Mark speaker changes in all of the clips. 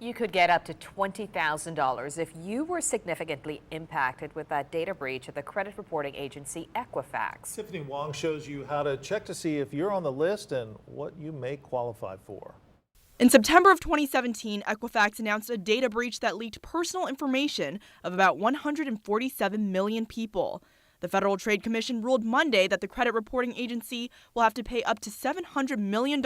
Speaker 1: You could get up to $20,000 if you were significantly impacted with that data breach at the credit reporting agency Equifax.
Speaker 2: Tiffany Wong shows you how to check to see if you're on the list and what you may qualify for.
Speaker 3: In September of 2017, Equifax announced a data breach that leaked personal information of about 147 million people. The Federal Trade Commission ruled Monday that the credit reporting agency will have to pay up to $700 million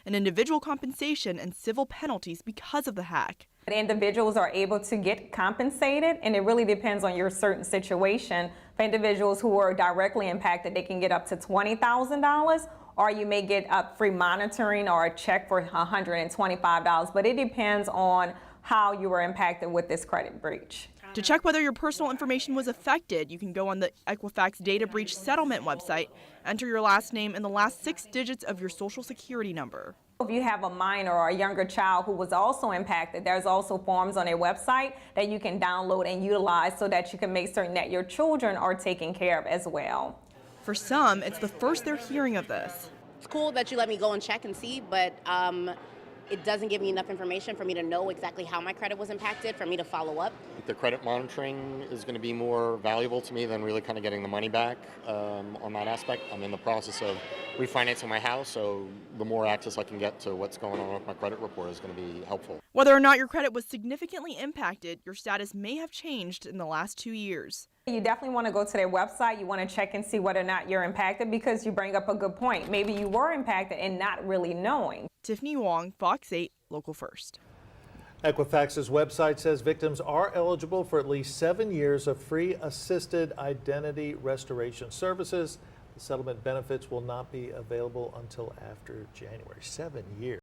Speaker 3: in individual compensation and civil penalties because of the hack.
Speaker 4: Individuals are able to get compensated, and it really depends on your certain situation. For individuals who are directly impacted, they can get up to $20,000, or you may get free monitoring or a check for $125, but it depends on how you were impacted with this credit breach.
Speaker 3: To check whether your personal information was affected, you can go on the Equifax Data Breach Settlement website, enter your last name and the last 6 digits of your social security number.
Speaker 4: If you have a minor or a younger child who was also impacted, there's also forms on their website that you can download and utilize so that you can make certain that your children are taken care of as well.
Speaker 3: For some, it's the first they're hearing of this.
Speaker 5: It's cool that you let me go and check and see, but it doesn't give me enough information for me to know exactly how my credit was impacted, for me to follow up.
Speaker 6: The credit monitoring is going to be more valuable to me than really kind of getting the money back on that aspect. I'm in the process of refinancing my house, so the more access I can get to what's going on with my credit report is going to be helpful.
Speaker 3: Whether or not your credit was significantly impacted, your status may have changed in the last 2 years.
Speaker 4: You definitely want to go to their website. You want to check and see whether or not you're impacted, because you bring up a good point. Maybe you were impacted and not really knowing.
Speaker 3: Tiffany Wong, Fox 8, Local First.
Speaker 2: Equifax's website says victims are eligible for at least 7 years of free assisted identity restoration services. The settlement benefits will not be available until after January. 7 years.